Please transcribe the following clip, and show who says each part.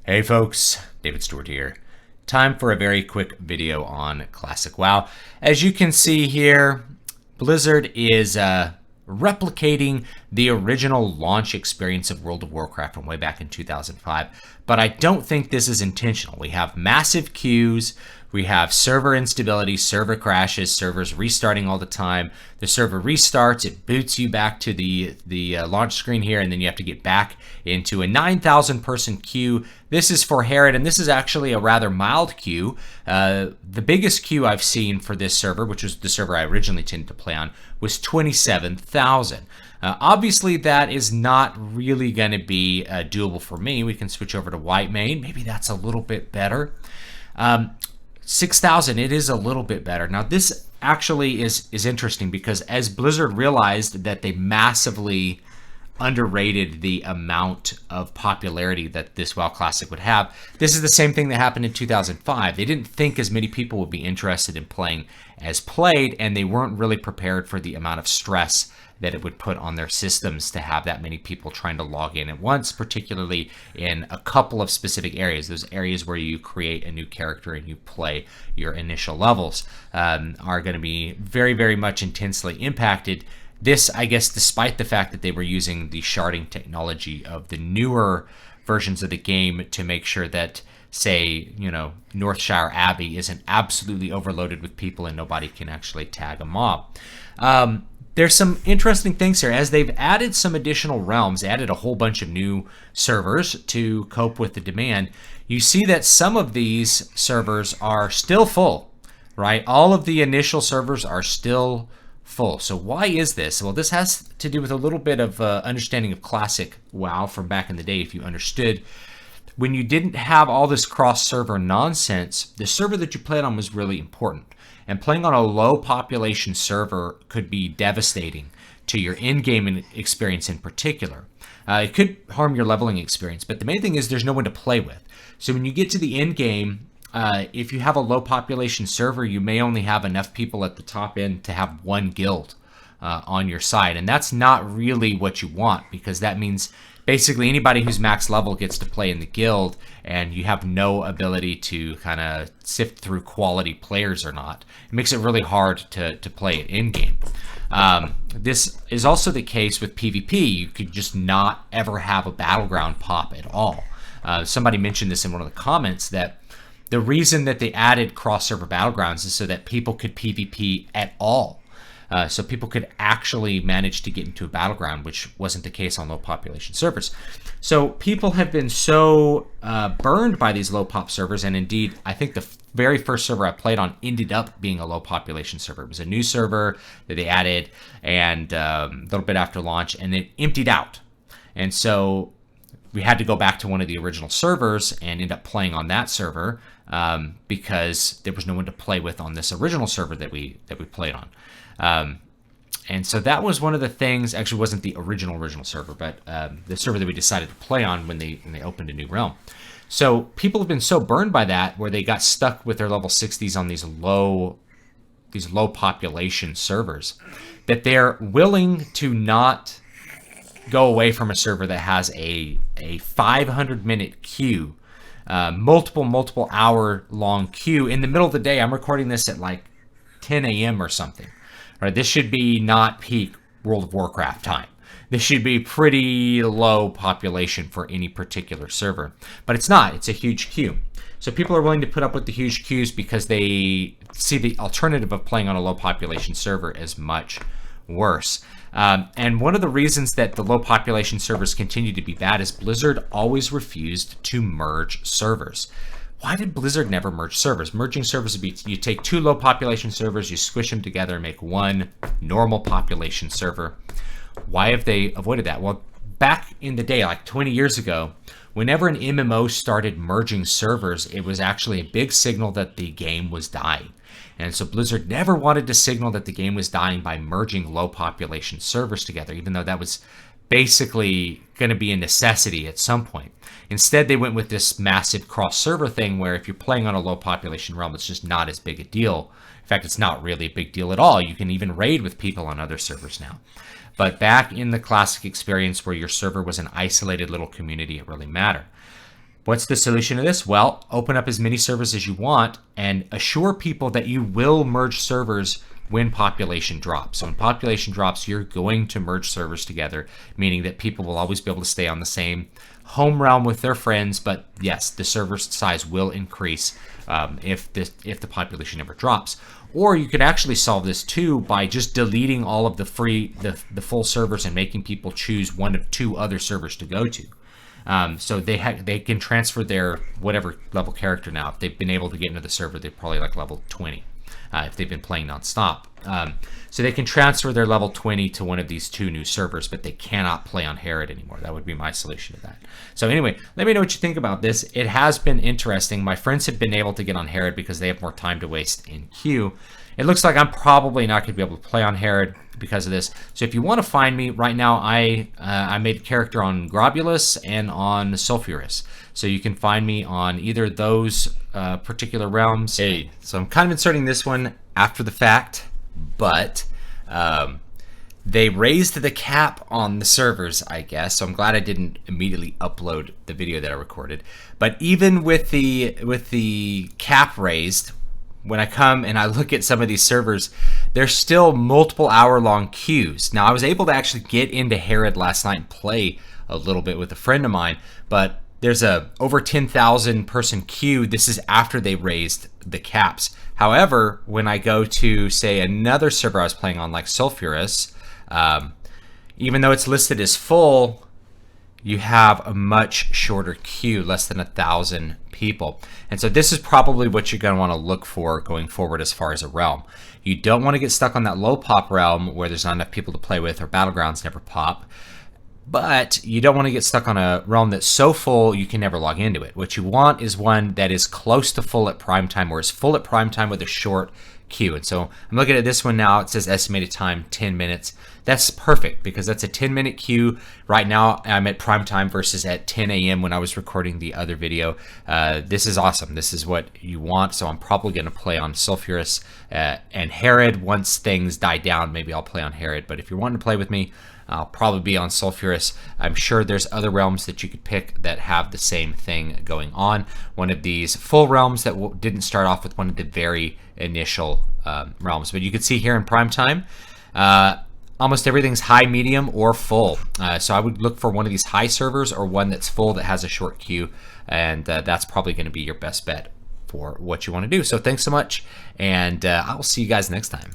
Speaker 1: Hey folks, David Stewart here. Time for a very quick video on Classic WoW. As you can see here, Blizzard is replicating the original launch experience of World of Warcraft from way back in 2005, but I don't think this is intentional. We have massive queues, we have server instability, server crashes, servers restarting all the time. The server restarts, it boots you back to the launch screen here, and then you have to get back into a 9,000 person queue. This is for Herod, and this is actually a rather mild queue. The biggest queue I've seen for this server, which was the server I originally tended to play on, was 27,000. Obviously, that is not really going to be doable for me. We can switch over to White Main. Maybe that's a little bit better. 6,000, it is a little bit better. Now, this actually is interesting because as Blizzard realized that they massively underrated the amount of popularity that this WoW Classic would have, this is the same thing that happened in 2005. They didn't think as many people would be interested in playing as played, and they weren't really prepared for the amount of stress that it would put on their systems to have that many people trying to log in at once, particularly in a couple of specific areas. Those areas where you create a new character and you play your initial levels are going to be very, very much intensely impacted. This, I guess, despite the fact that they were using the sharding technology of the newer versions of the game to make sure that, say, Northshire Abbey isn't absolutely overloaded with people and nobody can actually tag a mob. There's some interesting things here. As they've added some additional realms, added a whole bunch of new servers to cope with the demand, you see that some of these servers are still full, right? All of the initial servers are still full. So why is this? Well, this has to do with a little bit of understanding of classic WoW from back in the day. If you understood, when you didn't have all this cross-server nonsense, the server that you played on was really important. And playing on a low population server could be devastating to your in-game experience in particular. It could harm your leveling experience, but the main thing is there's no one to play with. So when you get to the end game, if you have a low population server, you may only have enough people at the top end to have one guild on your side. And that's not really what you want, because that means basically anybody who's max level gets to play in the guild, and you have no ability to kind of sift through quality players or not. It makes it really hard to play it in-game. This is also the case with PvP. You could just not ever have a battleground pop at all. Somebody mentioned this in one of the comments, that the reason that they added cross-server battlegrounds is so that people could PvP at all. So people could actually manage to get into a battleground, which wasn't the case on low population servers. So people have been so burned by these low pop servers, and indeed, I think the very first server I played on ended up being a low population server. It was a new server that they added, and a little bit after launch, and it emptied out. And so we had to go back to one of the original servers and end up playing on that server because there was no one to play with on this original server that we played on. And so that was one of the things. Actually, wasn't the original server, but the server that we decided to play on when they opened a new realm. So people have been so burned by that, where they got stuck with their level 60s on these low population servers, that they're willing to not go away from a server that has a 500-minute queue, multiple hour long queue in the middle of the day. I'm recording this at like 10 a.m. or something. Right, this should be not peak World of Warcraft time. This should be pretty low population for any particular server. But it's not. It's a huge queue. So people are willing to put up with the huge queues because they see the alternative of playing on a low population server as much worse. And one of the reasons that the low population servers continue to be bad is Blizzard always refused to merge servers. Why did Blizzard never merge servers? Merging servers would be, you take two low population servers, you squish them together and make one normal population server. Why have they avoided that? Well, back in the day, like 20 years ago, whenever an MMO started merging servers, it was actually a big signal that the game was dying. And so Blizzard never wanted to signal that the game was dying by merging low population servers together, even though that was basically going to be a necessity at some point. Instead, they went with this massive cross-server thing where if you're playing on a low population realm, it's just not as big a deal. In fact, it's not really a big deal at all. You can even raid with people on other servers now. But back in the classic experience where your server was an isolated little community, it really mattered. What's the solution to this? Well, open up as many servers as you want and assure people that you will merge servers when population drops. So when population drops, you're going to merge servers together, meaning that people will always be able to stay on the same home realm with their friends. But yes, the server size will increase if the population ever drops. Or you could actually solve this too by just deleting all of the full servers and making people choose one of two other servers to go to. So they can transfer their whatever level character now. If they've been able to get into the server, they're probably like level 20 if they've been playing nonstop. So they can transfer their level 20 to one of these two new servers, but they cannot play on Herod anymore. That would be my solution to that. So anyway, let me know what you think about this. It has been interesting. My friends have been able to get on Herod because they have more time to waste in queue. It looks like I'm probably not going to be able to play on Herod because of this. So if you want to find me right now, I made a character on Grobulus and on Sulfurous. So you can find me on either of those particular realms. Hey, so I'm kind of inserting this one after the fact, but they raised the cap on the servers, I guess. So I'm glad I didn't immediately upload the video that I recorded. But even with the cap raised, when I come and I look at some of these servers, there's still multiple hour-long queues. Now, I was able to actually get into Herod last night and play a little bit with a friend of mine, but there's a over 10,000 person queue. This is after they raised the caps. However, when I go to, say, another server I was playing on, like Sulfurous, even though it's listed as full, you have a much shorter queue, less than 1,000 people. And so this is probably what you're going to want to look for going forward as far as a realm. You don't want to get stuck on that low pop realm where there's not enough people to play with or battlegrounds never pop. But you don't want to get stuck on a realm that's so full you can never log into it. What you want is one that is close to full at prime time, or is full at prime time with a short queue. And so I'm looking at this one now. It says estimated time 10 minutes. That's perfect because that's a 10-minute queue. Right now I'm at prime time versus at 10 a.m. when I was recording the other video. This is awesome. This is what you want. So I'm probably going to play on Sulfurous and Herod. Once things die down, maybe I'll play on Herod. But if you're wanting to play with me, I'll probably be on Sulfurous. I'm sure there's other realms that you could pick that have the same thing going on. One of these full realms that didn't start off with one of the very initial realms. But you can see here in prime time, almost everything's high, medium, or full. So I would look for one of these high servers or one that's full that has a short queue. And that's probably going to be your best bet for what you want to do. So thanks so much. And I will see you guys next time.